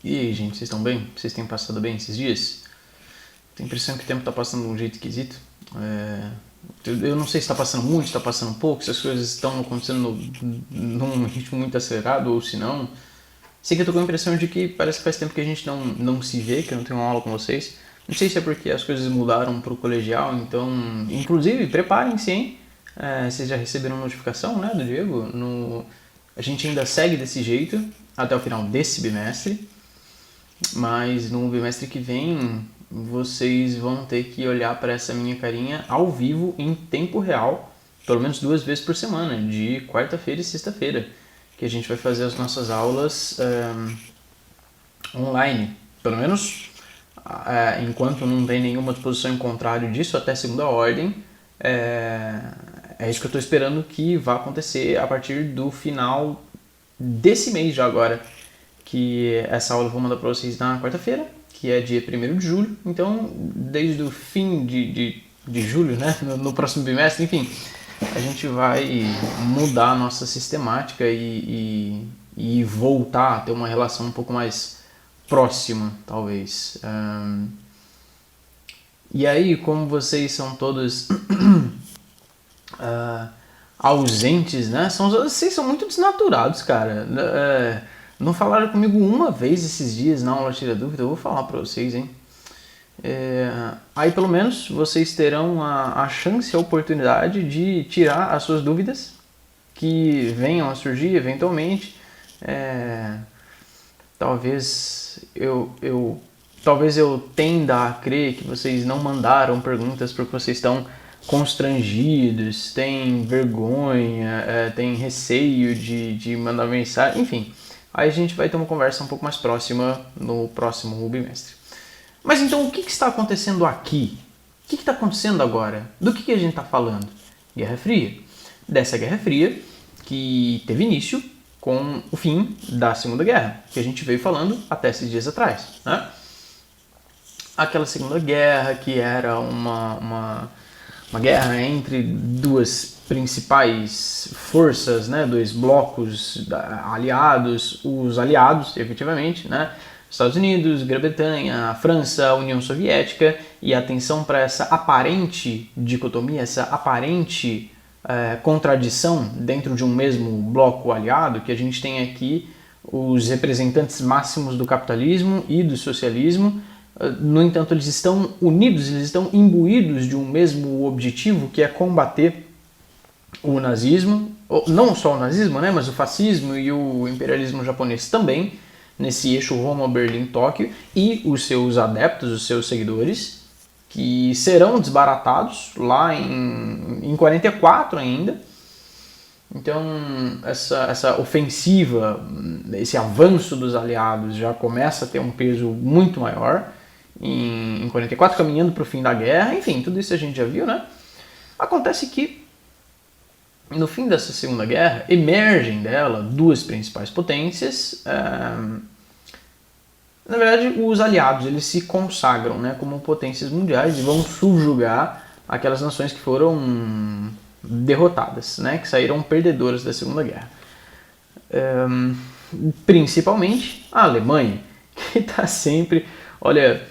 E aí, gente, vocês estão bem? Vocês têm passado bem esses dias? Tenho a impressão que o tempo está passando de um jeito esquisito. Eu não sei se está passando muito, se está passando pouco, se as coisas estão acontecendo num ritmo muito acelerado ou se não. Sei que eu tô com a impressão de que parece que faz tempo que a gente não se vê, que eu não tenho uma aula com vocês. Não sei se é porque as coisas mudaram pro colegial, então... Inclusive, preparem-se, hein? Vocês já receberam notificação, né, do Diego? A gente ainda segue desse jeito até o final desse bimestre. Mas no bimestre que vem vocês vão ter que olhar para essa minha carinha ao vivo em tempo real, pelo menos 2 vezes por semana, de quarta-feira e sexta-feira, que a gente vai fazer as nossas aulas online, pelo menos enquanto não tem nenhuma disposição em contrário disso, até segunda ordem. É isso que eu estou esperando que vá acontecer a partir do final desse mês já agora, que essa aula eu vou mandar para vocês na quarta-feira, que é dia 1º de julho. Então, desde o fim de julho, né, no próximo bimestre, enfim, a gente vai mudar a nossa sistemática e voltar a ter uma relação um pouco mais próxima, talvez. E aí, como vocês são todos ausentes, né? Vocês são muito desnaturados, cara. Não falaram comigo uma vez esses dias na aula Tira Dúvida, eu vou falar pra vocês, hein? Aí pelo menos vocês terão a chance, a oportunidade de tirar as suas dúvidas que venham a surgir eventualmente. Talvez eu tenda a crer que vocês não mandaram perguntas porque vocês estão constrangidos, têm vergonha, têm receio de mandar mensagem, enfim. Aí a gente vai ter uma conversa um pouco mais próxima no próximo bimestre. Mas então o que está acontecendo aqui? O que está acontecendo agora? Do que a gente está falando? Guerra Fria. Dessa Guerra Fria que teve início com o fim da Segunda Guerra, que a gente veio falando até esses dias atrás, né? Aquela Segunda Guerra que era uma guerra entre duas principais forças, né, dois blocos aliados, os aliados, efetivamente, né, Estados Unidos, Grã-Bretanha, França, União Soviética, e atenção para essa aparente dicotomia, essa aparente contradição dentro de um mesmo bloco aliado, que a gente tem aqui os representantes máximos do capitalismo e do socialismo. No entanto, eles estão unidos, eles estão imbuídos de um mesmo objetivo, que é combater o nazismo, não só o nazismo, né, mas o fascismo e o imperialismo japonês também, nesse eixo Roma, Berlim, Tóquio, e os seus adeptos, os seus seguidores, que serão desbaratados lá em 44 ainda. Então, essa ofensiva, esse avanço dos aliados já começa a ter um peso muito maior em 44, caminhando para o fim da guerra. Enfim, tudo isso a gente já viu, né? Acontece que no fim dessa Segunda Guerra emergem dela duas principais potências. Na verdade, os aliados eles se consagram, né, como potências mundiais e vão subjugar aquelas nações que foram derrotadas, né, que saíram perdedoras da Segunda Guerra. Principalmente a Alemanha, que está sempre... Olha,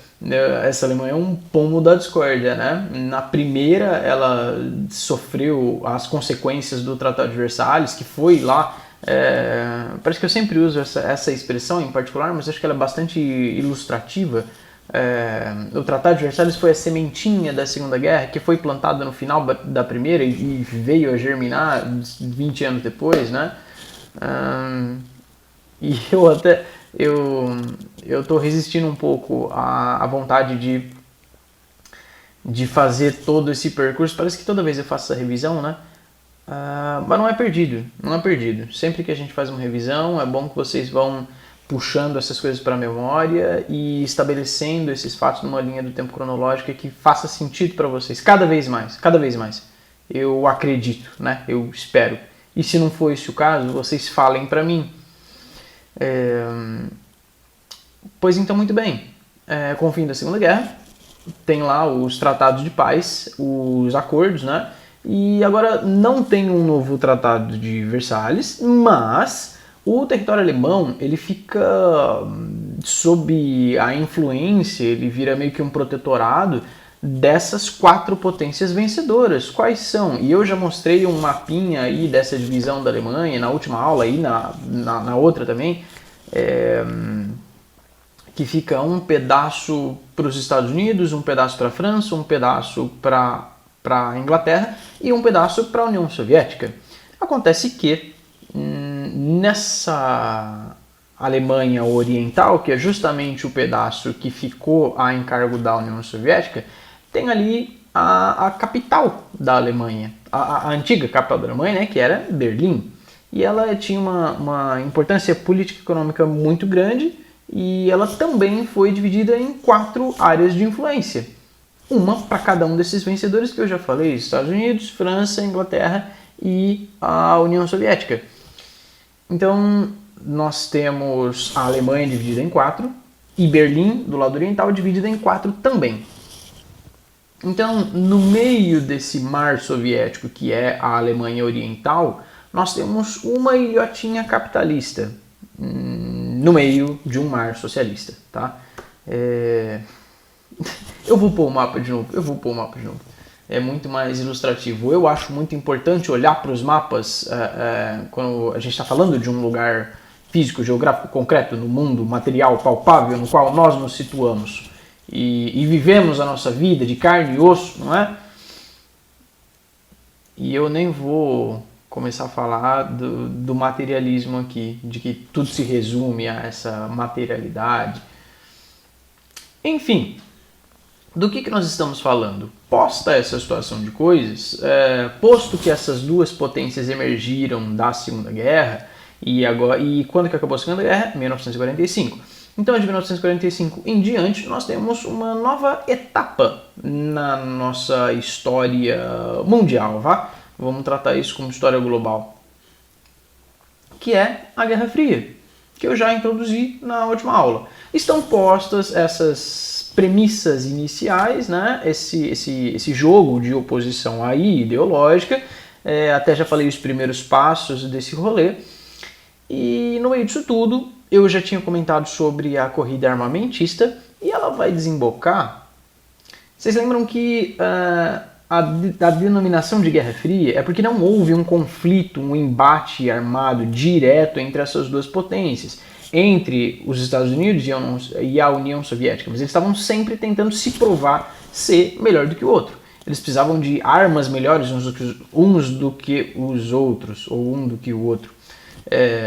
essa Alemanha é um pomo da discórdia, né? Na primeira, ela sofreu as consequências do Tratado de Versalhes, que foi lá... parece que eu sempre uso essa expressão em particular, mas acho que ela é bastante ilustrativa. O Tratado de Versalhes foi a sementinha da Segunda Guerra, que foi plantada no final da primeira e veio a germinar 20 anos depois, né? E eu tô resistindo um pouco à vontade de fazer todo esse percurso. Parece que toda vez eu faço essa revisão, né? Mas não é perdido, não é perdido. Sempre que a gente faz uma revisão, é bom que vocês vão puxando essas coisas para a memória e estabelecendo esses fatos numa linha do tempo cronológica que faça sentido para vocês, cada vez mais, cada vez mais. Eu acredito, né? Eu espero. E se não for esse o caso, vocês falem para mim. Pois então, muito bem. Com o fim da Segunda Guerra, tem lá os tratados de paz, os acordos, né? E agora não tem um novo Tratado de Versalhes, mas o território alemão ele fica sob a influência, ele vira meio que um protetorado dessas 4 potências vencedoras. Quais são? E eu já mostrei um mapinha aí dessa divisão da Alemanha na última aula, aí na outra também, que fica um pedaço para os Estados Unidos, um pedaço para a França, um pedaço para a Inglaterra e um pedaço para a União Soviética. Acontece que nessa Alemanha Oriental, que é justamente o pedaço que ficou a encargo da União Soviética, tem ali a capital da Alemanha, a antiga capital da Alemanha, né, que era Berlim. E ela tinha uma importância política e econômica muito grande e ela também foi dividida em 4 áreas de influência. Uma para cada um desses vencedores que eu já falei, Estados Unidos, França, Inglaterra e a União Soviética. Então, nós temos a Alemanha dividida em 4 e Berlim, do lado oriental, dividida em 4 também. Então, no meio desse mar soviético, que é a Alemanha Oriental, nós temos uma ilhotinha capitalista no meio de um mar socialista, tá? Eu vou pôr o mapa de novo, É muito mais ilustrativo. Eu acho muito importante olhar para os mapas quando a gente está falando de um lugar físico, geográfico, concreto, no mundo material, palpável, no qual nós nos situamos e vivemos a nossa vida de carne e osso, não é? E eu nem vou começar a falar do materialismo aqui, de que tudo se resume a essa materialidade. Enfim, do que nós estamos falando? Posta essa situação de coisas, posto que essas 2 potências emergiram da Segunda Guerra, e quando que acabou a Segunda Guerra? 1945. Então, de 1945 em diante, nós temos uma nova etapa na nossa história mundial, vá? Vamos tratar isso como história global, que é a Guerra Fria, que eu já introduzi na última aula. Estão postas essas premissas iniciais, né? Esse jogo de oposição aí ideológica, até já falei os primeiros passos desse rolê, e no meio disso tudo, eu já tinha comentado sobre a corrida armamentista e ela vai desembocar. Vocês lembram que a denominação de Guerra Fria é porque não houve um conflito, um embate armado direto entre essas 2 potências, entre os Estados Unidos e a União Soviética, mas eles estavam sempre tentando se provar ser melhor do que o outro. Eles precisavam de armas melhores uns do que os outros, ou um do que o outro.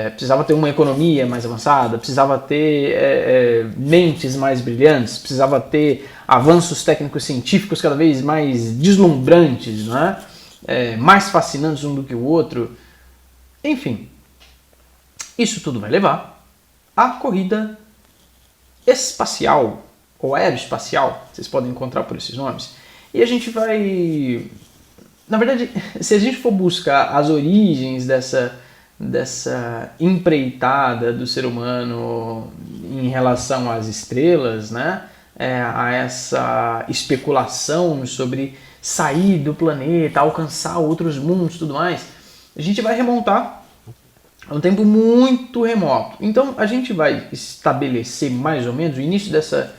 Precisava ter uma economia mais avançada, precisava ter mentes mais brilhantes, precisava ter avanços técnicos científicos cada vez mais deslumbrantes, não é? Mais fascinantes um do que o outro. Enfim, isso tudo vai levar à corrida espacial, ou aeroespacial, vocês podem encontrar por esses nomes. E a gente vai... Na verdade, se a gente for buscar as origens dessa empreitada do ser humano em relação às estrelas, né? A essa especulação sobre sair do planeta, alcançar outros mundos e tudo mais, a gente vai remontar a um tempo muito remoto. Então a gente vai estabelecer mais ou menos o início dessa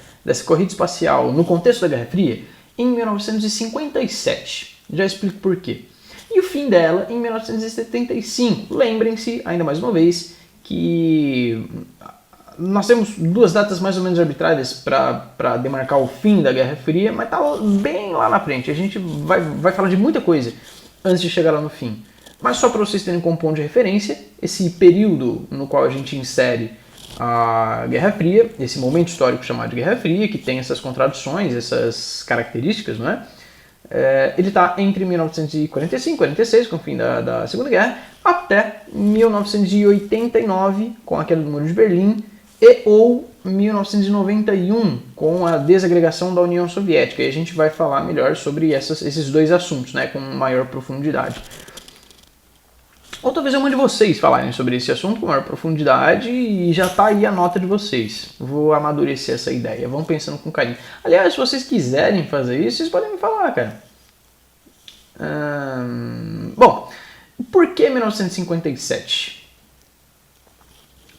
corrida espacial no contexto da Guerra Fria em 1957. Já explico por quê. E o fim dela em 1975. Lembrem-se, ainda mais uma vez, que nós temos 2 datas mais ou menos arbitrárias para demarcar o fim da Guerra Fria, mas está bem lá na frente. A gente vai falar de muita coisa antes de chegar lá no fim. Mas só para vocês terem como ponto de referência, esse período no qual a gente insere a Guerra Fria, esse momento histórico chamado de Guerra Fria, que tem essas contradições, essas características, não é? Ele está entre 1945 e 46, com o fim da Segunda Guerra, até 1989, com a queda do Muro de Berlim, ou 1991, com a desagregação da União Soviética. E a gente vai falar melhor sobre esses 2 assuntos, né, com maior profundidade. Ou talvez eu mande vocês falarem sobre esse assunto com maior profundidade e já está aí a nota de vocês. Vou amadurecer essa ideia, vão pensando com carinho. Aliás, se vocês quiserem fazer isso, vocês podem me falar, cara. Bom, por que 1957?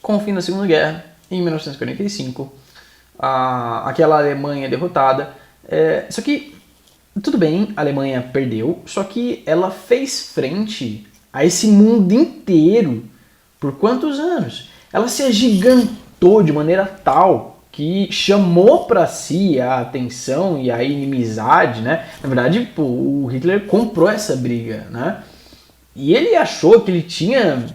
Com o fim da Segunda Guerra, em 1945, aquela Alemanha derrotada. Só que, tudo bem, a Alemanha perdeu, só que ela fez frente a esse mundo inteiro por quantos anos? Ela se agigantou de maneira tal que chamou para si a atenção e a inimizade, né? Na verdade, o Hitler comprou essa briga, né? E ele achou que ele tinha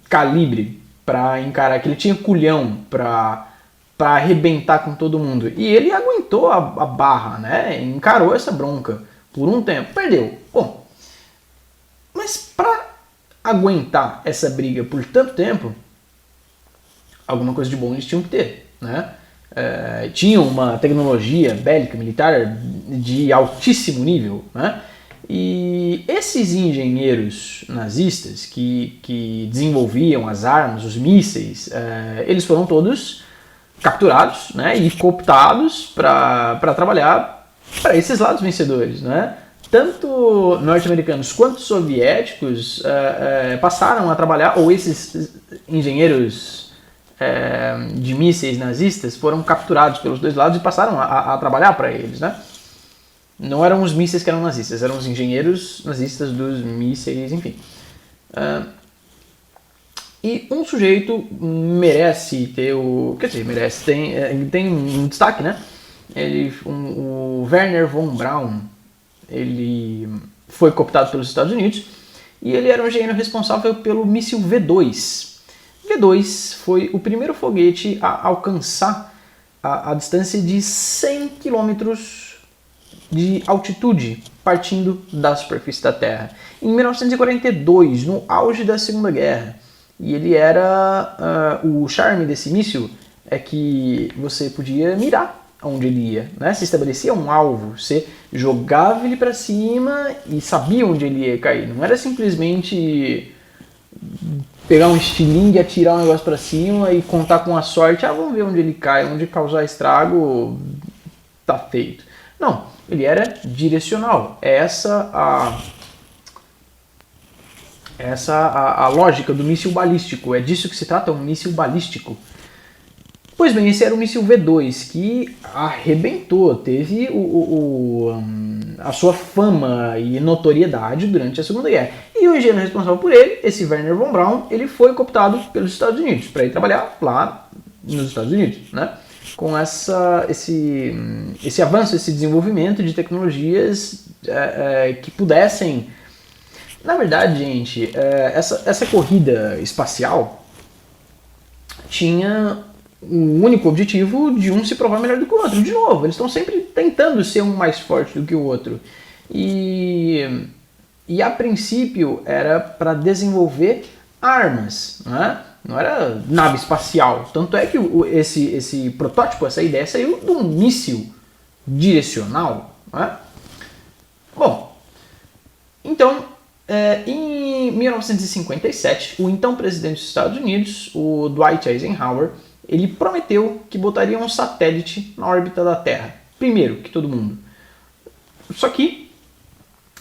calibre para encarar, que ele tinha culhão para arrebentar com todo mundo. E ele aguentou a barra, né? Encarou essa bronca por um tempo. Perdeu. Bom, mas para aguentar essa briga por tanto tempo, alguma coisa de bom eles tinham que ter, né? Tinham uma tecnologia bélica militar de altíssimo nível, né? E esses engenheiros nazistas que desenvolviam as armas, os mísseis, eles foram todos capturados, né, e cooptados para trabalhar para esses lados vencedores, né? Tanto norte-americanos quanto soviéticos passaram a trabalhar, ou esses engenheiros de mísseis nazistas foram capturados pelos dois lados e passaram a trabalhar para eles, né? Não eram os mísseis que eram nazistas, eram os engenheiros nazistas dos mísseis, enfim. E um sujeito merece ter o... Quer dizer, merece, ele tem um destaque, né? O Wernher von Braun, ele foi cooptado pelos Estados Unidos e ele era um engenheiro responsável pelo míssil V2. V2 foi o primeiro foguete a alcançar a distância de 100 quilômetros de altitude, partindo da superfície da Terra. Em 1942, no auge da Segunda Guerra. E ele era... o charme desse míssil é que você podia mirar onde ele ia, né? Você estabelecia um alvo, você jogava ele para cima e sabia onde ele ia cair. Não era simplesmente pegar um estilingue e atirar um negócio para cima e contar com a sorte. Vamos ver onde ele cai, onde causar estrago, tá feito. Não, ele era direcional. Essa a lógica do míssil balístico. É disso que se trata, um míssil balístico. Pois bem, esse era o míssil V2 que arrebentou, teve a sua fama e notoriedade durante a Segunda Guerra. E o engenheiro responsável por ele, esse Wernher von Braun, ele foi cooptado pelos Estados Unidos para ir trabalhar lá nos Estados Unidos, né? Com esse avanço, esse desenvolvimento de tecnologias que pudessem... Na verdade, gente, essa corrida espacial tinha o único objetivo de um se provar melhor do que o outro. De novo, eles estão sempre tentando ser um mais forte do que o outro. E a princípio era para desenvolver armas, né? Não era nave espacial. Tanto é que esse protótipo, essa ideia saiu de um míssil direcional, né? Bom, então, em 1957, o então presidente dos Estados Unidos, o Dwight Eisenhower, ele prometeu que botaria um satélite na órbita da Terra. Primeiro que todo mundo. Só que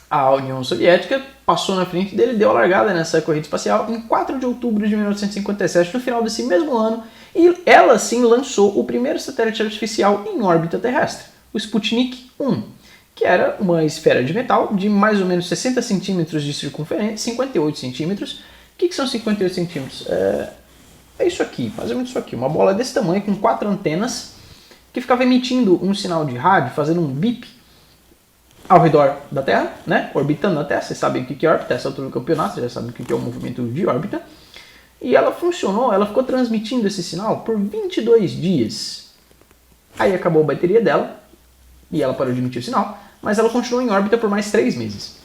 a União Soviética passou na frente dele, deu a largada nessa corrida espacial em 4 de outubro de 1957, no final desse mesmo ano, e ela sim lançou o primeiro satélite artificial em órbita terrestre, o Sputnik 1, que era uma esfera de metal de mais ou menos 60 centímetros de circunferência, 58 centímetros. O que são 58 centímetros? É isso aqui, mais ou menos isso aqui, uma bola desse tamanho com 4 antenas que ficava emitindo um sinal de rádio, fazendo um bip ao redor da Terra, né? Orbitando a Terra. Vocês sabem o que é órbita, essa altura do campeonato, vocês já sabem o que é o movimento de órbita. E ela funcionou, ela ficou transmitindo esse sinal por 22 dias. Aí acabou a bateria dela e ela parou de emitir o sinal, mas ela continuou em órbita por mais 3 meses.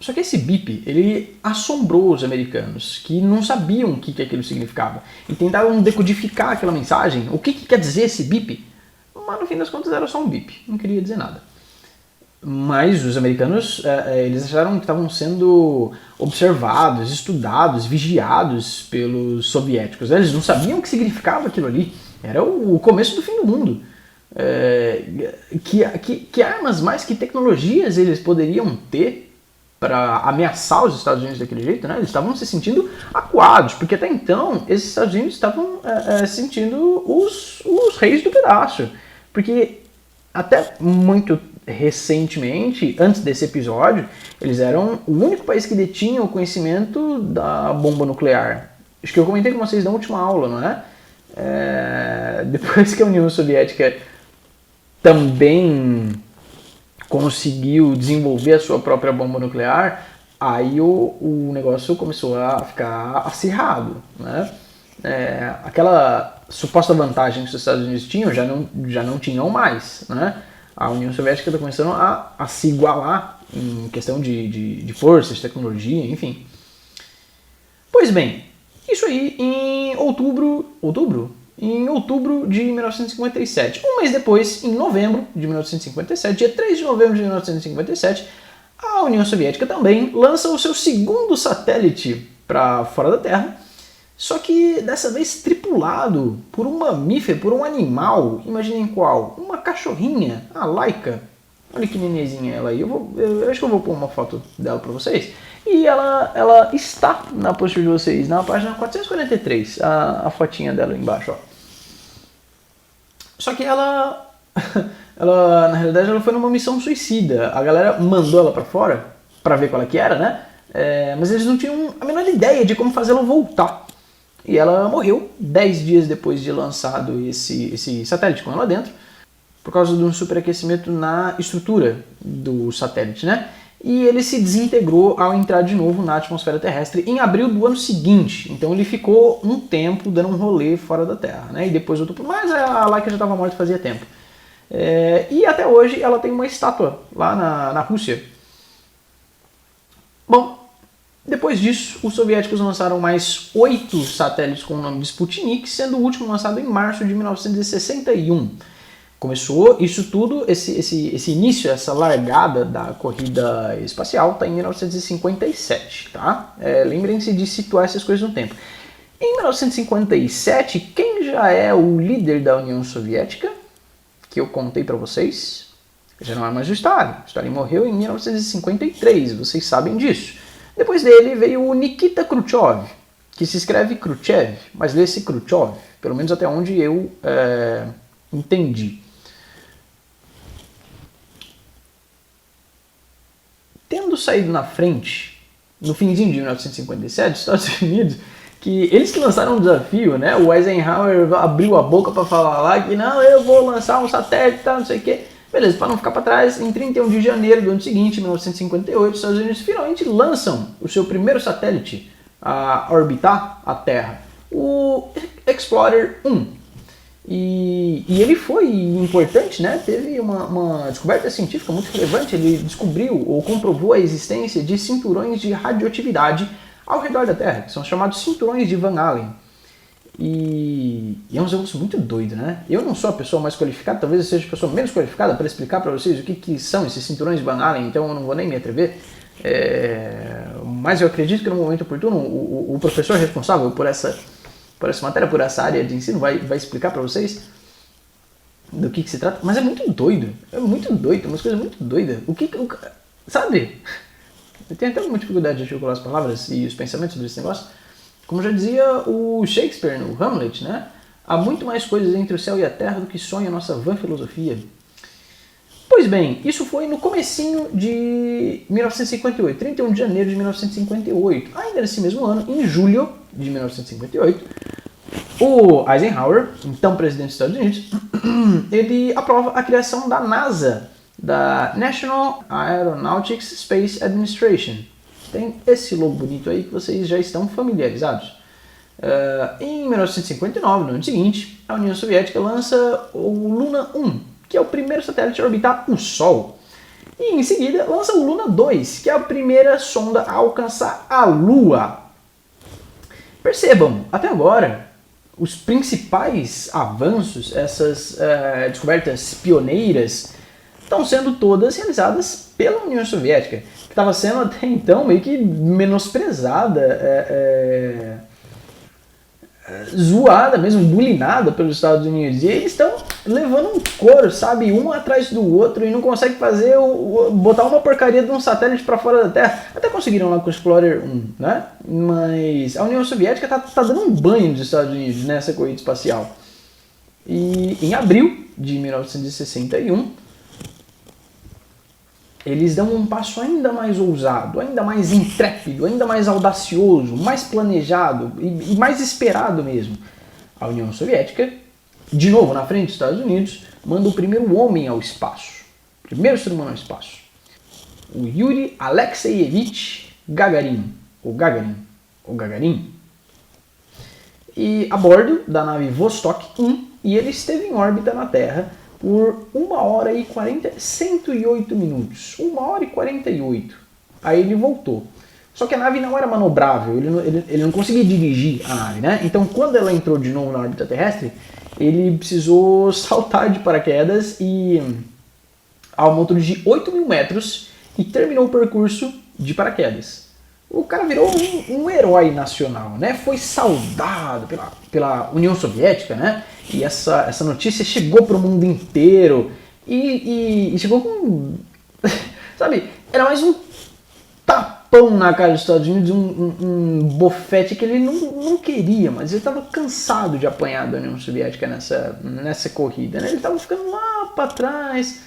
Só que esse bip, ele assombrou os americanos, que não sabiam o que aquilo significava. E tentaram decodificar aquela mensagem. O que quer dizer esse bip? Mas no fim das contas era só um bip, não queria dizer nada. Mas os americanos, eles acharam que estavam sendo observados, estudados, vigiados pelos soviéticos. Eles não sabiam o que significava aquilo ali. Era o começo do fim do mundo. Que armas mais, que tecnologias eles poderiam ter para ameaçar os Estados Unidos daquele jeito, né? Eles estavam se sentindo acuados, porque até então esses Estados Unidos estavam se sentindo os reis do pedaço. Porque até muito recentemente, antes desse episódio, eles eram o único país que detinha o conhecimento da bomba nuclear. Acho que eu comentei com vocês na última aula, não é? Depois que a União Soviética também conseguiu desenvolver a sua própria bomba nuclear, aí o negócio começou a ficar acirrado, né? Aquela suposta vantagem que os Estados Unidos tinham já não tinham mais, né? A União Soviética está começando a se igualar em questão de força, de tecnologia, enfim. Pois bem, isso aí em outubro de 1957. Um mês depois, em novembro de 1957, dia 3 de novembro de 1957, a União Soviética também lança o seu segundo satélite para fora da Terra, só que dessa vez tripulado por um mamífero, por um animal. Imaginem qual? Uma cachorrinha, a Laika. Olha que nenenzinha ela aí. Eu acho que eu vou pôr uma foto dela para vocês. E ela está na postura de vocês, na página 443, a fotinha dela embaixo, ó. Só que ela, na realidade, ela foi numa missão suicida. A galera mandou ela pra fora, pra ver qual é que era, né? Mas eles não tinham a menor ideia de como fazê-la voltar. E ela morreu 10 dias depois de lançado esse satélite com ela dentro, por causa de um superaquecimento na estrutura do satélite, né? E ele se desintegrou ao entrar de novo na atmosfera terrestre em abril do ano seguinte. Então ele ficou um tempo dando um rolê fora da Terra, né? E depois voltou, mas a Laika já estava morta fazia tempo. E até hoje ela tem uma estátua lá na Rússia. Bom, depois disso, os soviéticos lançaram mais 8 satélites com o nome de Sputnik, sendo o último lançado em março de 1961. Começou isso tudo, esse início, essa largada da corrida espacial está em 1957, tá? Lembrem-se de situar essas coisas no tempo. Em 1957, quem já é o líder da União Soviética, que eu contei para vocês, já não é mais o Stalin. O Stalin morreu em 1953, vocês sabem disso. Depois dele veio o Nikita Khrushchev, que se escreve Khrushchev, mas lê-se Khrushchev, pelo menos até onde eu entendi. Tendo saído na frente, no finzinho de 1957, os Estados Unidos, que eles que lançaram um desafio, né? O Eisenhower abriu a boca para falar lá que não, eu vou lançar um satélite, tá, não sei o quê. Beleza, para não ficar para trás, em 31 de janeiro do ano seguinte, 1958, os Estados Unidos finalmente lançam o seu primeiro satélite a orbitar a Terra, o Explorer 1. E ele foi importante, né? Teve uma descoberta científica muito relevante. Ele descobriu ou comprovou a existência de cinturões de radioatividade ao redor da Terra, que são chamados cinturões de Van Allen. E é um negócio muito doido, né? Eu não sou a pessoa mais qualificada, talvez eu seja a pessoa menos qualificada para explicar para vocês o que são esses cinturões de Van Allen, então eu não vou nem me atrever. Mas eu acredito que no momento oportuno o professor responsável por essa matéria, por essa área de ensino, vai explicar para vocês do que se trata. Mas é muito doido, umas coisas muito doidas. Sabe? Eu tenho até alguma dificuldade de articular as palavras e os pensamentos sobre esse negócio. Como já dizia o Shakespeare no Hamlet, né? Há muito mais coisas entre o céu e a terra do que sonha a nossa vã filosofia. Pois bem, isso foi no comecinho de 1958, 31 de janeiro de 1958. Ainda nesse mesmo ano, em julho de 1958, o Eisenhower, então presidente dos Estados Unidos, ele aprova a criação da NASA, da National Aeronautics Space Administration. Tem esse logo bonito aí que vocês já estão familiarizados. Em 1959, no ano seguinte, a União Soviética lança o Luna 1, que é o primeiro satélite a orbitar o Sol. E em seguida lança o Luna 2, que é a primeira sonda a alcançar a Lua. Percebam, até agora, os principais avanços, essas descobertas pioneiras, estão sendo todas realizadas pela União Soviética, que estava sendo até então meio que menosprezada, zoada mesmo, bulinada pelos Estados Unidos. E eles estão levando um couro, sabe? Um atrás do outro e não consegue fazer botar uma porcaria de um satélite para fora da Terra. Até conseguiram lá com o Explorer 1, né? Mas a União Soviética tá dando um banho nos Estados Unidos nessa corrida espacial. E em abril de 1961, eles dão um passo ainda mais ousado, ainda mais intrépido, ainda mais audacioso, mais planejado e mais esperado mesmo. A União Soviética, de novo na frente dos Estados Unidos, manda o primeiro homem ao espaço. Primeiro ser humano ao espaço. O Yuri Alexeyevich Gagarin. Ou Gagarin. E a bordo da nave Vostok 1, e ele esteve em órbita na Terra por 1h40, 108 minutos. 1h48. Aí ele voltou. Só que a nave não era manobrável, ele não conseguia dirigir a nave, né? Então quando ela entrou de novo na órbita terrestre, ele precisou saltar de paraquedas e a uma altura de 8.000 metros e terminou o percurso de paraquedas. O cara virou um herói nacional, né? Foi saudado pela União Soviética, né? E essa notícia chegou para o mundo inteiro e chegou com... Sabe, era mais um tapão na cara dos Estados Unidos, um bofete que ele não queria, mas ele estava cansado de apanhar da União Soviética nessa corrida, né? Ele estava ficando lá para trás.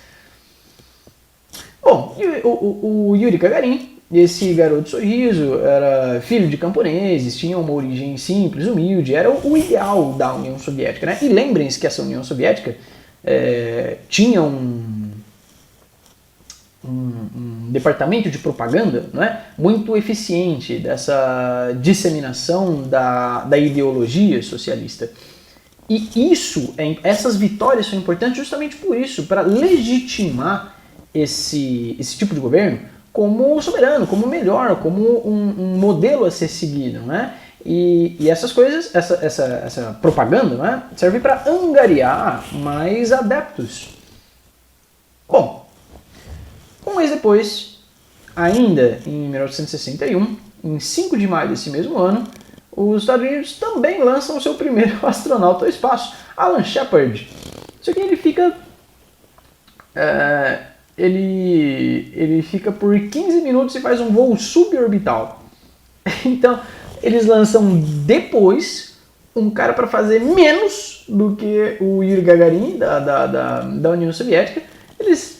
Bom, o Yuri Gagarin, esse garoto sorriso, era filho de camponeses, tinha uma origem simples, humilde, era o ideal da União Soviética, né? E lembrem-se que essa União Soviética tinha um departamento de propaganda, né, muito eficiente dessa disseminação da ideologia socialista. E essas vitórias são importantes justamente por isso, para legitimar esse tipo de governo como soberano, como melhor, como um modelo a ser seguido, né? E essas coisas, essa propaganda, né, serve para angariar mais adeptos. Bom, um mês depois, ainda em 1961, em 5 de maio desse mesmo ano, os Estados Unidos também lançam o seu primeiro astronauta ao espaço, Alan Shepard. Só que ele fica... ele fica por 15 minutos e faz um voo suborbital. Então, eles lançam depois um cara para fazer menos do que o Yuri Gagarin da União Soviética. Eles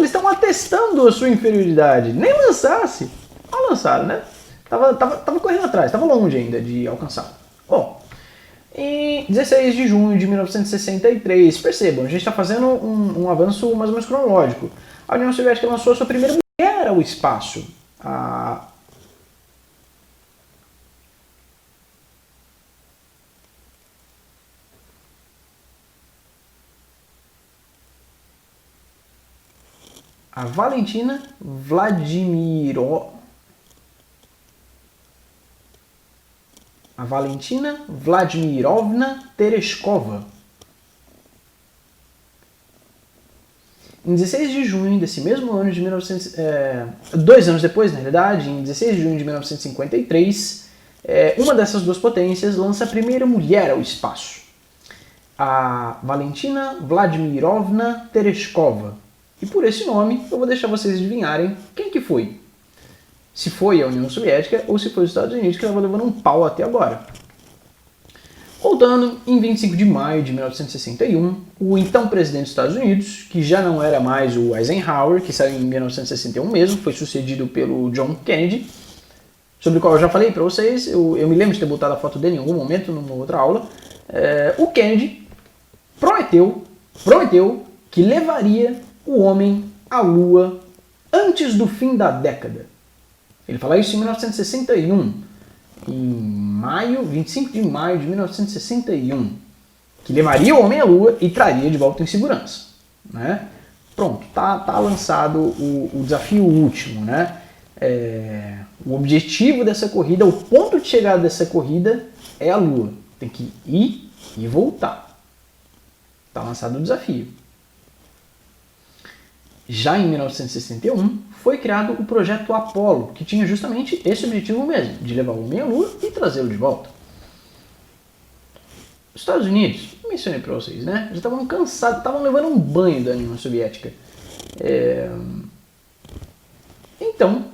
estão atestando a sua inferioridade. Nem lançasse. Não lançaram, né? Tava correndo atrás, tava longe ainda de alcançar. Bom, em 16 de junho de 1963, percebam, a gente está fazendo um avanço mais ou menos cronológico. A União Soviética lançou a sua primeira mulher ao espaço. A Valentina Vladimirovna Tereshkova. Em 16 de junho desse mesmo ano de 2 anos depois, na realidade, em 16 de junho de 1953, uma dessas duas potências lança a primeira mulher ao espaço. A Valentina Vladimirovna Tereshkova. E por esse nome, eu vou deixar vocês adivinharem quem que foi. Se foi a União Soviética ou se foi os Estados Unidos, que estava levando um pau até agora. Voltando, em 25 de maio de 1961, o então presidente dos Estados Unidos, que já não era mais o Eisenhower, que saiu em 1961 mesmo, foi sucedido pelo John Kennedy, sobre o qual eu já falei para vocês, eu me lembro de ter botado a foto dele em algum momento, numa outra aula. O Kennedy prometeu que levaria o homem à Lua antes do fim da década. Ele falou isso em 1961, em 25 de maio de 1961, que levaria o homem à Lua e traria de volta em segurança, né? Pronto, tá lançado o desafio último, né? O objetivo dessa corrida, o ponto de chegada dessa corrida é a Lua. Tem que ir e voltar. Tá lançado o desafio. Já em 1961, foi criado o projeto Apollo, que tinha justamente esse objetivo mesmo, de levar o homem à Lua e trazê-lo de volta. Os Estados Unidos, uma mencionei para vocês, né? Já estavam cansados, estavam levando um banho da União Soviética. Então,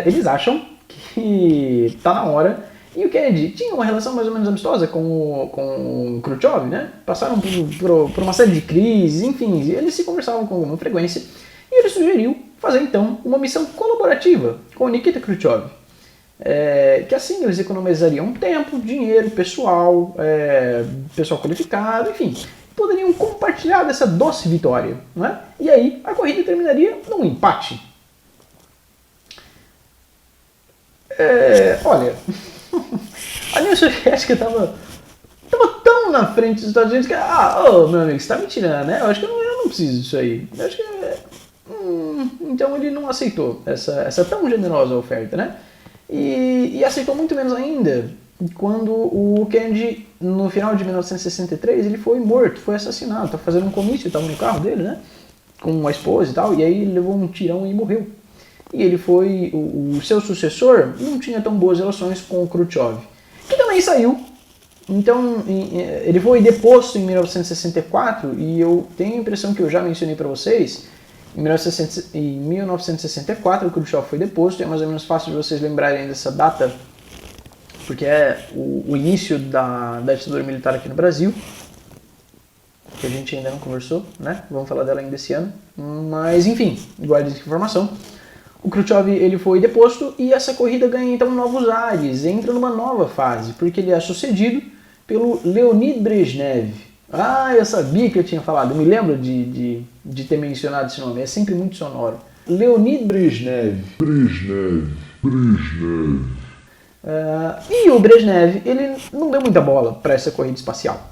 eles acham que tá na hora. E o Kennedy tinha uma relação mais ou menos amistosa com o Khrushchev, né? Passaram por uma série de crises, enfim, eles se conversavam com alguma frequência. E ele sugeriu fazer então uma missão colaborativa com o Nikita Khrushchev. Que assim eles economizariam tempo, dinheiro, pessoal qualificado, enfim, poderiam compartilhar dessa doce vitória, né? E aí a corrida terminaria num empate. Olha, a União Soviética estava tão na frente dos Estados Unidos que, meu amigo, você tá me tirando, né? Eu acho que eu não preciso disso aí. Eu acho que então ele não aceitou essa tão generosa oferta, né? E aceitou muito menos ainda quando o Kennedy, no final de 1963, ele foi morto, foi assassinado. Estava fazendo um comício, estava no carro dele, né? Com a esposa e tal, e aí ele levou um tirão e morreu. E ele foi, o seu sucessor não tinha tão boas relações com o Khrushchev, que também saiu. Então, ele foi deposto em 1964, e eu tenho a impressão que eu já mencionei para vocês, em 1964 o Khrushchev foi deposto, é mais ou menos fácil de vocês lembrarem dessa data, porque é o início da ditadura militar aqui no Brasil, que a gente ainda não conversou, né? Vamos falar dela ainda esse ano, mas enfim, guarde essa informação. O Khrushchev ele foi deposto e essa corrida ganha então novos ares, entra numa nova fase, porque ele é sucedido pelo Leonid Brezhnev. Eu sabia que eu tinha falado, eu me lembro de ter mencionado esse nome, é sempre muito sonoro. Leonid Brezhnev. E o Brezhnev, ele não deu muita bola para essa corrida espacial.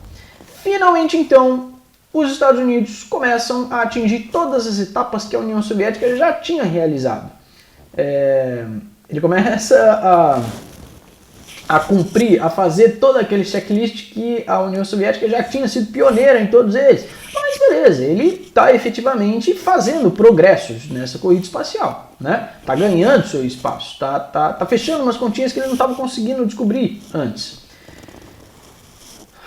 Finalmente, então, os Estados Unidos começam a atingir todas as etapas que a União Soviética já tinha realizado. Ele começa a cumprir, a fazer todo aquele checklist que a União Soviética já tinha sido pioneira em todos eles. Mas beleza, ele está efetivamente fazendo progressos nessa corrida espacial, né? Tá ganhando seu espaço, tá fechando umas continhas que ele não estava conseguindo descobrir antes.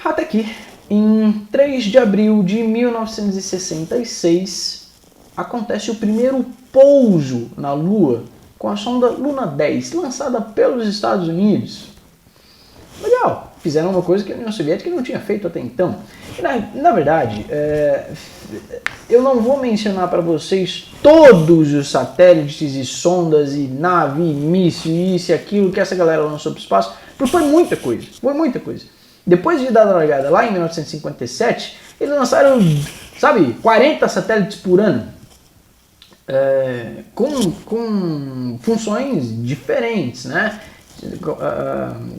Até que, em 3 de abril de 1966, acontece o primeiro pouso na Lua com a sonda Luna 10, lançada pelos Estados Unidos. Legal, fizeram uma coisa que a União Soviética não tinha feito até então. E na verdade, eu não vou mencionar para vocês todos os satélites e sondas e nave e míssil e isso e aquilo que essa galera lançou para o espaço, porque foi muita coisa, Depois de dar a largada lá em 1957, eles lançaram, 40 satélites por ano. Com funções diferentes, né?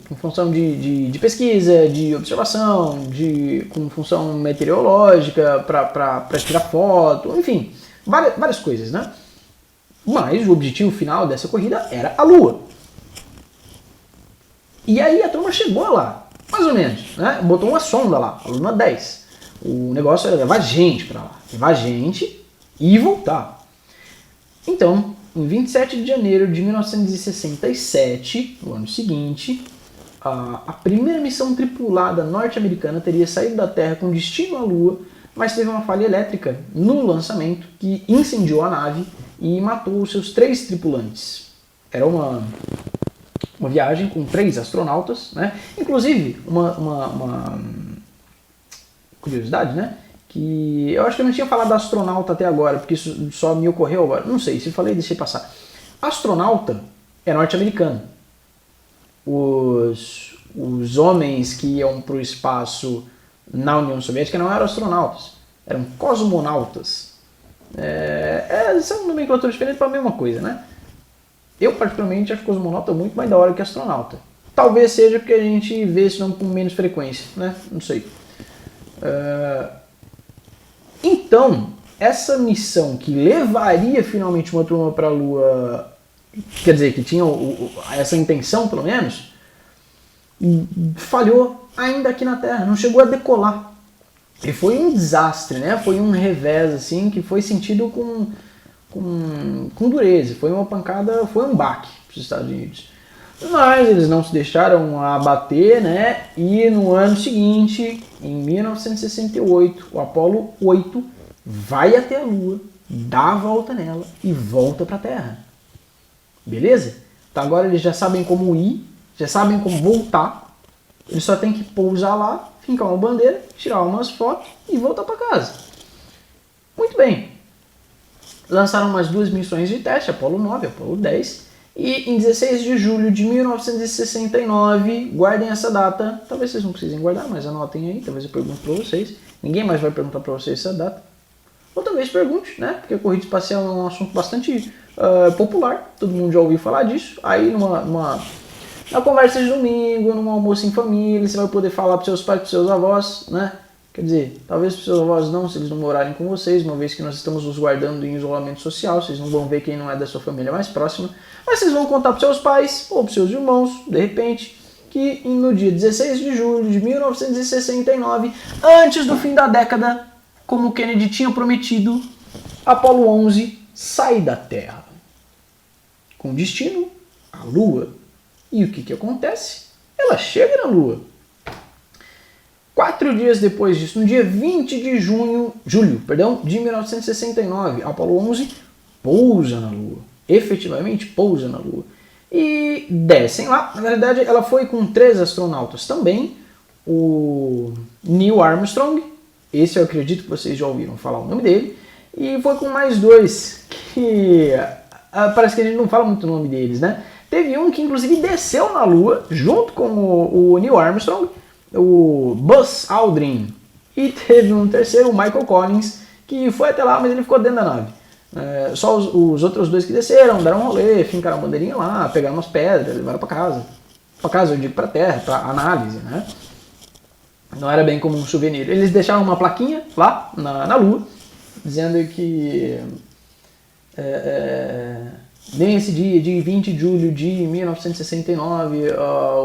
Com função de pesquisa, de observação, com função meteorológica para tirar foto, enfim, várias coisas, né? Mas o objetivo final dessa corrida era a Lua. E aí a turma chegou lá, mais ou menos, né? Botou uma sonda lá, a Luna 10. O negócio era levar gente para lá, levar gente e voltar. Então, em 27 de janeiro de 1967, no ano seguinte, a primeira missão tripulada norte-americana teria saído da Terra com destino à Lua, mas teve uma falha elétrica no lançamento que incendiou a nave e matou os seus 3 tripulantes. Era uma viagem com 3 astronautas, né? Inclusive, uma curiosidade, né? Que eu acho que eu não tinha falado astronauta até agora, porque isso só me ocorreu agora. Não sei, se falei, deixei passar. Astronauta é norte-americano. Os homens que iam para o espaço na União Soviética não eram astronautas, eram cosmonautas. São nomenclaturas diferentes para a mesma coisa, né? Eu, particularmente, acho cosmonauta muito mais da hora que astronauta. Talvez seja porque a gente vê esse nome com menos frequência, né? Não sei. Então, essa missão que levaria finalmente uma turma para a Lua, quer dizer, que tinha essa intenção pelo menos, falhou ainda aqui na Terra, não chegou a decolar. E foi um desastre, né? Foi um revés assim, que foi sentido com dureza, foi uma pancada, foi um baque para os Estados Unidos. Mas eles não se deixaram abater, né? E no ano seguinte, em 1968, o Apollo 8 vai até a Lua, dá a volta nela e volta para a Terra. Beleza? Então agora eles já sabem como ir, já sabem como voltar. Eles só tem que pousar lá, fincar uma bandeira, tirar umas fotos e voltar para casa. Muito bem. Lançaram mais 2 missões de teste, Apollo 9 e Apollo 10. E em 16 de julho de 1969, guardem essa data, talvez vocês não precisem guardar, mas anotem aí, talvez eu pergunte para vocês. Ninguém mais vai perguntar para vocês essa data. Ou talvez pergunte, né? Porque a corrida espacial é um assunto bastante popular, todo mundo já ouviu falar disso. Aí numa conversa de domingo, num almoço em família, você vai poder falar para seus pais, para seus avós, né? Quer dizer, talvez para seus avós não, se eles não morarem com vocês, uma vez que nós estamos nos guardando em isolamento social, vocês não vão ver quem não é da sua família mais próxima, mas vocês vão contar para seus pais ou para seus irmãos, de repente, que no dia 16 de julho de 1969, antes do fim da década, como Kennedy tinha prometido, Apollo 11 sai da Terra, com destino à Lua. E o que acontece? Ela chega na Lua. 4 dias depois disso, no dia 20 de julho de 1969, Apollo 11 pousa na Lua. Efetivamente pousa na Lua. E descem lá. Na verdade, ela foi com 3 astronautas também. O Neil Armstrong, esse eu acredito que vocês já ouviram falar o nome dele. E foi com mais 2, que parece que a gente não fala muito o nome deles, né? Teve um que inclusive desceu na Lua, junto com o Neil Armstrong, o Buzz Aldrin. E teve um terceiro, o Michael Collins, que foi até lá, mas ele ficou dentro da nave. Só os outros 2 que desceram, deram um rolê, fincaram a bandeirinha lá, pegaram umas pedras, levaram para casa. Para casa, eu digo para a Terra, para análise, né? Não era bem como um souvenir. Eles deixaram uma plaquinha lá na Lua, dizendo que nesse dia 20 de julho de 1969,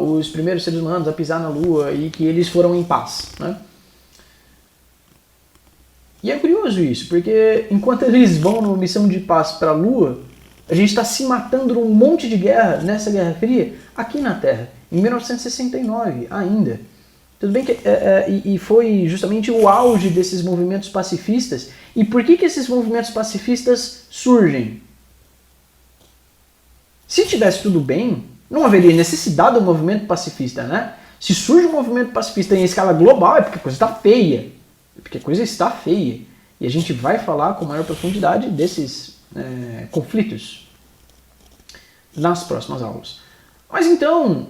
os primeiros seres humanos a pisar na Lua e que eles foram em paz, né? E é curioso isso, porque enquanto eles vão numa missão de paz para a Lua, a gente está se matando num monte de guerra, nessa Guerra Fria, aqui na Terra, em 1969 ainda. Tudo bem que e foi justamente o auge desses movimentos pacifistas. E por que esses movimentos pacifistas surgem? Se tivesse tudo bem, não haveria necessidade do movimento pacifista, né? Se surge um movimento pacifista em escala global, é porque a coisa está feia. É porque a coisa está feia. E a gente vai falar com maior profundidade desses conflitos nas próximas aulas. Mas então,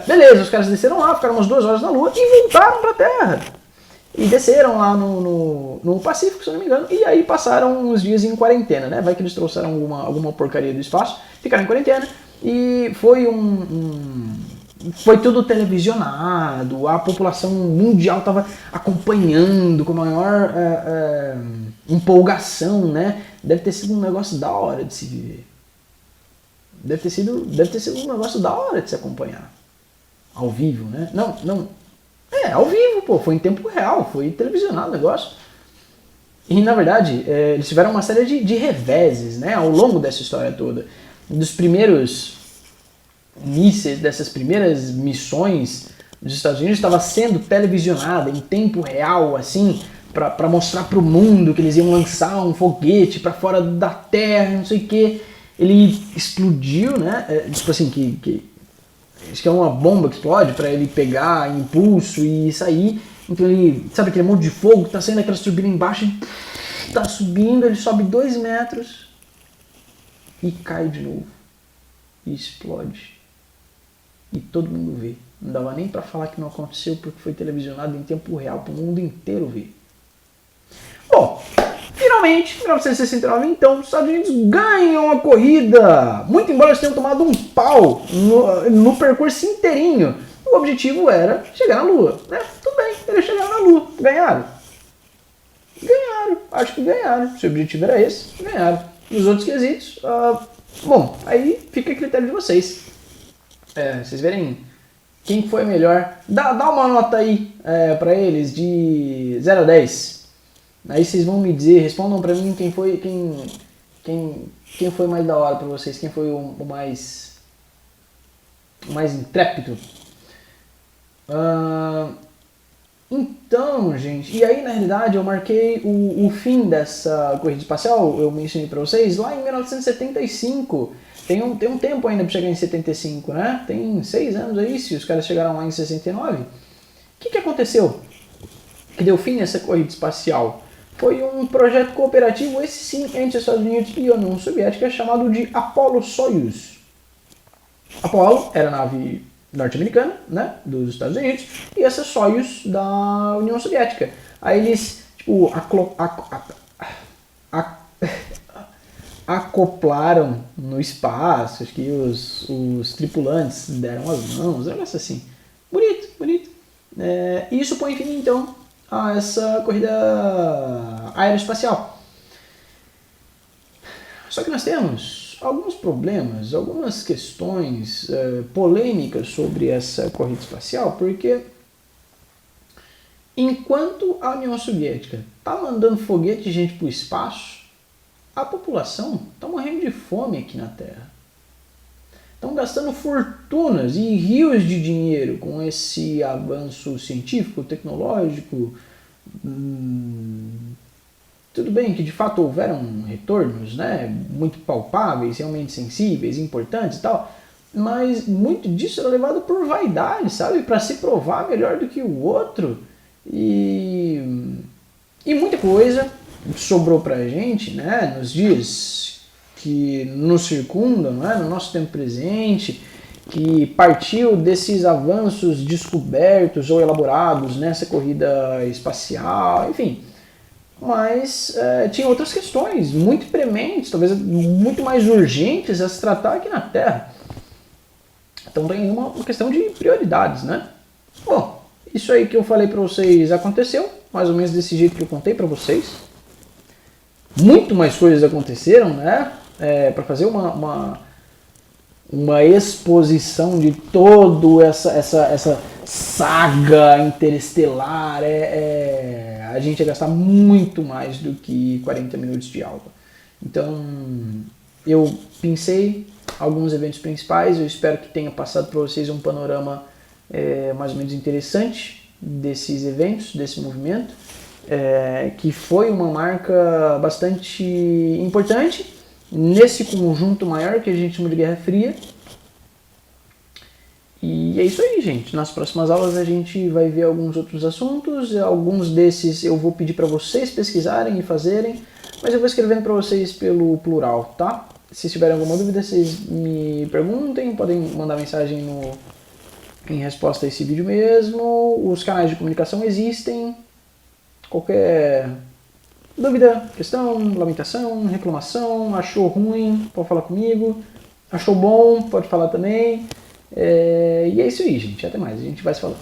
beleza, os caras desceram lá, ficaram umas 2 horas na Lua e voltaram para a Terra. E desceram lá no Pacífico, se eu não me engano, e aí passaram uns dias em quarentena, né? Vai que eles trouxeram alguma porcaria do espaço, ficaram em quarentena, e foi foi tudo televisionado, a população mundial estava acompanhando com a maior empolgação, né? Deve ter sido um negócio da hora de se viver. Deve ter sido um negócio da hora de se acompanhar. Ao vivo, né? Não. Ao vivo, pô. Foi em tempo real. Foi televisionado o negócio. E, na verdade, eles tiveram uma série de reveses, né? Ao longo dessa história toda. Dos primeiros mísseis, dessas primeiras missões dos Estados Unidos, estava sendo televisionada em tempo real, assim, para mostrar para o mundo que eles iam lançar um foguete para fora da Terra, não sei o quê. Ele explodiu, né? Tipo assim, acho que é uma bomba que explode para ele pegar impulso e sair. Então ele, sabe aquele monte de fogo que tá saindo daquela turbina embaixo, e tá subindo, ele sobe 2 metros e cai de novo. E explode. E todo mundo vê. Não dava nem para falar que não aconteceu porque foi televisionado em tempo real para o mundo inteiro ver. Bom, finalmente, em 1969, então, os Estados Unidos ganham a corrida. Muito embora eles tenham tomado um pau no percurso inteirinho. O objetivo era chegar na Lua. Né? Tudo bem, eles chegaram na Lua. Ganharam. Ganharam. Acho que ganharam. Se o objetivo era esse, ganharam. Nos outros quesitos, bom, aí fica a critério de vocês. Vocês verem quem foi melhor. Dá uma nota aí pra eles de 0 a 10. Aí vocês vão me dizer, respondam pra mim quem foi mais da hora pra vocês, quem foi o mais mais intrépido. Então, gente, e aí na realidade eu marquei o fim dessa corrida espacial, eu mencionei para vocês, lá em 1975. Tem um tempo ainda para chegar em 75, né? Tem 6 anos aí, se os caras chegaram lá em 69. O que aconteceu que deu fim nessa corrida espacial? Foi um projeto cooperativo, esse sim, entre os Estados Unidos e a União Soviética, chamado de Apollo-Soyuz. Apollo era a nave norte-americana, né, dos Estados Unidos, e essa Soyuz da União Soviética. Aí eles, tipo, acoplaram no espaço, acho que os tripulantes deram as mãos, um negócio assim. Bonito, bonito. E isso põe fim, então, a essa corrida aeroespacial. Só que nós temos alguns problemas, algumas questões polêmicas sobre essa corrida espacial, porque enquanto a União Soviética está mandando foguete de gente para o espaço, a população está morrendo de fome aqui na Terra. Estão gastando fortunas e rios de dinheiro com esse avanço científico, tecnológico. Tudo bem que de fato houveram retornos, né, muito palpáveis, realmente sensíveis, importantes e tal, mas muito disso era levado por vaidade, sabe? Para se provar melhor do que o outro. E muita coisa sobrou pra gente, né, nos dias que nos circundam, né, no nosso tempo presente, que partiu desses avanços descobertos ou elaborados nessa corrida espacial, enfim. Mas tinha outras questões muito prementes, talvez muito mais urgentes a se tratar aqui na Terra. Então tem uma questão de prioridades, né? Bom, isso aí que eu falei para vocês aconteceu, mais ou menos desse jeito que eu contei para vocês. Muito mais coisas aconteceram, né? Para fazer uma exposição de toda essa saga interestelar, a gente ia gastar muito mais do que 40 minutos de aula. Então, eu pensei alguns eventos principais, eu espero que tenha passado para vocês um panorama mais ou menos interessante desses eventos, desse movimento, que foi uma marca bastante importante nesse conjunto maior que a gente chama de Guerra Fria. E é isso aí, gente. Nas próximas aulas a gente vai ver alguns outros assuntos. Alguns desses eu vou pedir para vocês pesquisarem e fazerem, mas eu vou escrevendo para vocês pelo plural, tá? Se tiverem alguma dúvida, vocês me perguntem, podem mandar mensagem em resposta a esse vídeo mesmo. Os canais de comunicação existem. Qualquer dúvida, questão, lamentação, reclamação, achou ruim, pode falar comigo. Achou bom, pode falar também. E é isso aí, gente. Até mais. A gente vai se falando.